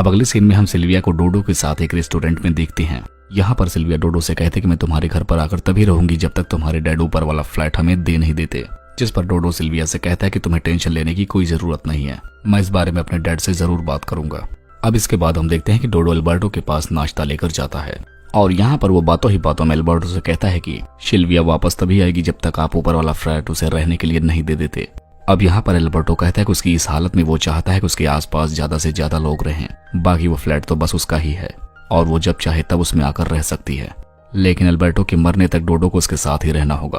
अब अगले सीन में हम सिल्विया को डोडो के साथ एक रेस्टोरेंट में देखते हैं। यहाँ पर सिल्विया डोडो से कहते कि मैं तुम्हारे घर पर आकर तभी रहूंगी जब तक तुम्हारे डैड ऊपर वाला फ्लैट हमें दे नहीं देते। जिस पर डोडो सिल्विया से कहता है कि तुम्हें टेंशन लेने की कोई जरूरत नहीं है, मैं इस बारे में अपने डैड से जरूर बात करूंगा। अब इसके बाद हम देखते हैं कि डोडो एल्बर्टो के पास नाश्ता लेकर जाता है और यहाँ पर वो बातों ही बातों में एल्बर्टो से कहता है कि सिल्विया वापस तभी आएगी जब तक आप ऊपर वाला फ्लैट उसे रहने के लिए नहीं दे देते। अब यहाँ पर एल्बर्टो कहता है कि उसकी इस हालत में वो चाहता है कि उसके आसपास ज्यादा से ज्यादा लोग रहें, बाकी वो फ्लैट तो बस उसका ही है और वो जब चाहे तब उसमें आकर रह सकती है। लेकिन एल्बर्टो के मरने तक डोडो को उसके साथ ही रहना होगा।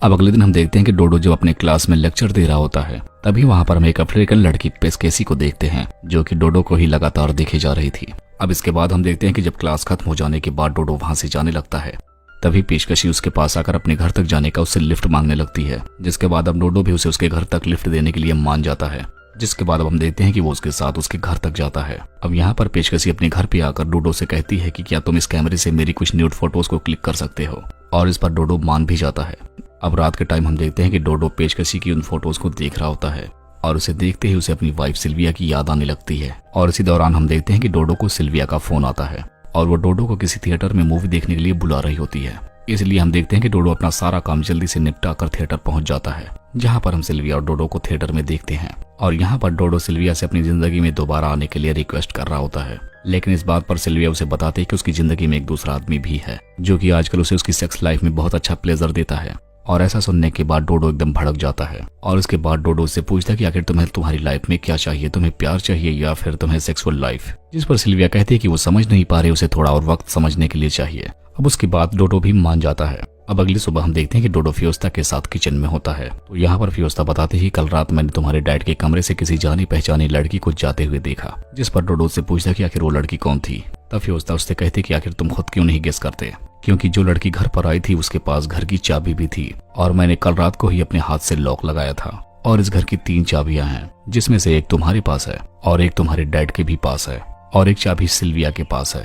अब अगले दिन हम देखते हैं कि डोडो जब अपने क्लास में लेक्चर दे रहा होता है तभी वहां पर हम एक अफ्रीकन लड़की पेस्केसी को देखते हैं जो कि डोडो को ही लगातार देखे जा रही थी। अब इसके बाद हम देखते हैं कि जब क्लास खत्म हो जाने के बाद डोडो वहां से जाने लगता है तभी पेशकशी उसके पास आकर अपने घर तक जाने का उससे लिफ्ट मांगने लगती है, जिसके बाद अब डोडो भी उसे उसके घर तक लिफ्ट देने के लिए मान जाता है। जिसके बाद अब हम देखते हैं कि वो उसके साथ उसके घर तक जाता है। अब यहाँ पर पेशकशी अपने घर पे आकर डोडो से कहती है कि क्या तुम इस कैमरे से मेरी कुछ न्यूड फोटोज को क्लिक कर सकते हो, और इस पर डोडो मान भी जाता है। अब रात के टाइम हम देखते हैं कि डोडो पेशकशी की उन फोटोज को देख रहा होता है और उसे देखते ही उसे अपनी वाइफ सिल्विया की याद आने लगती है। और इसी दौरान हम देखते हैं कि डोडो को सिल्विया का फोन आता है और वो डोडो को किसी थिएटर में मूवी देखने के लिए बुला रही होती है। इसलिए हम देखते हैं कि डोडो अपना सारा काम जल्दी से निपटा कर थिएटर पहुंच जाता है, जहां पर हम सिल्विया और डोडो को थिएटर में देखते हैं। और यहाँ पर डोडो सिल्विया से अपनी जिंदगी में दोबारा आने के लिए रिक्वेस्ट कर रहा होता है, लेकिन इस बात पर सिल्विया उसे बताते है कि उसकी जिंदगी में एक दूसरा आदमी भी है जो कि आजकल उसे उसकी सेक्स लाइफ में बहुत अच्छा प्लेजर देता है। और ऐसा सुनने के बाद डोडो एकदम भड़क जाता है और उसके बाद डोडो उससे पूछता है कि आखिर तुम्हें तुम्हारी लाइफ में क्या चाहिए, तुम्हें प्यार चाहिए या फिर तुम्हें सेक्सुअल लाइफ। जिस पर सिल्विया कहती है कि वो समझ नहीं पा रहे, उसे थोड़ा और वक्त समझने के लिए चाहिए। अब उसके बाद डोडो भी मान जाता है। अब अगली सुबह हम देखते हैं कि डोडो फियोस्ता के साथ किचन में होता है। तो यहाँ पर फियोस्ता बताते ही कल रात मैंने तुम्हारे डैड के कमरे से किसी जानी पहचानी लड़की को जाते हुए देखा। जिस पर डोडो से पूछता कि आखिर वो लड़की कौन थी। तब फियोस्ता उससे कहती कि आखिर तुम खुद क्यों नहीं गेस करते, क्योंकि जो लड़की घर पर आई थी उसके पास घर की चाबी भी थी और मैंने कल रात को ही अपने हाथ से लॉक लगाया था। और इस घर की 3 चाबियां हैं, जिसमें से एक तुम्हारे पास है और एक तुम्हारे डैड के भी पास है और एक चाबी सिल्विया के पास है।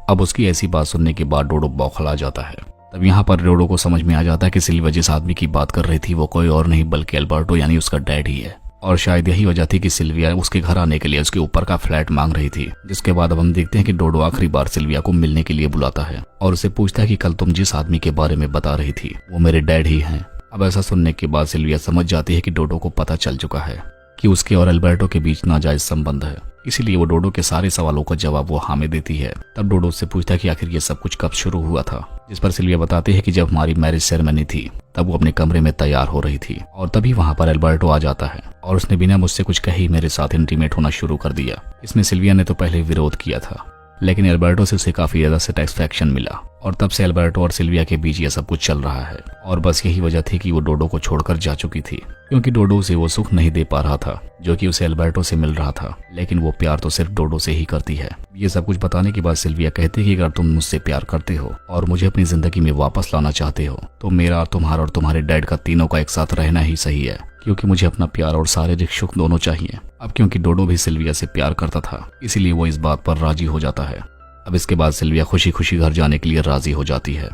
अब उसकी ऐसी बात सुनने के बाद डोडो बौखला जाता है। तब यहाँ पर डोडो को समझ में आ जाता है कि सिल्विया जिस आदमी की बात कर रही थी वो कोई और नहीं बल्कि एल्बर्टो यानी उसका डैड ही है। और शायद यही वजह थी कि सिल्विया उसके घर आने के लिए उसके ऊपर का फ्लैट मांग रही थी। जिसके बाद अब हम देखते हैं कि डोडो आखिरी बार सिल्विया को मिलने के लिए बुलाता है और उसे पूछता है कि कल तुम जिस आदमी के बारे में बता रही थी वो मेरे डैड ही हैं। अब ऐसा सुनने के बाद सिल्विया समझ जाती है कि डोडो को पता चल चुका है कि उसके और एल्बर्टो के बीच नाजायज संबंध है, इसीलिए वो डोडो के सारे सवालों का जवाब वो हाँ में देती है। तब डोडो उससे पूछता है कि आखिर ये सब कुछ कब शुरू हुआ था। जिस पर सिल्विया बताती है कि जब हमारी मैरिज सेरेमनी थी तब वो अपने कमरे में तैयार हो रही थी और तभी वहां पर एल्बर्टो आ जाता है और उसने बिना मुझसे कुछ कहे ही मेरे साथ इंटीमेट होना शुरू कर दिया। इसमें सिल्विया ने तो पहले विरोध किया था, लेकिन एल्बर्टो से उसे काफी ज्यादा सेटिस्फैक्शन मिला और तब से एल्बर्टो और सिल्विया के बीच ये सब कुछ चल रहा है। और बस यही वजह थी कि वो डोडो को छोड़कर जा चुकी थी, क्योंकि डोडो उसे वो सुख नहीं दे पा रहा था जो कि उसे एल्बर्टो से मिल रहा था, लेकिन वो प्यार तो सिर्फ डोडो से ही करती है। ये सब कुछ बताने के बाद सिल्विया कहती है कि अगर तुम मुझसे प्यार करते हो और मुझे अपनी जिंदगी में वापस लाना चाहते हो तो मेरा तुम्हारा और तुम्हारे डैड का तीनों का एक साथ रहना ही सही है, क्योंकि मुझे अपना प्यार और शारीरिक सुख दोनों चाहिए। अब क्योंकि डोडो भी सिल्विया से प्यार करता था इसीलिए वो इस बात पर राजी हो जाता है। अब इसके बाद सिल्विया खुशी खुशी घर जाने के लिए राजी हो जाती है।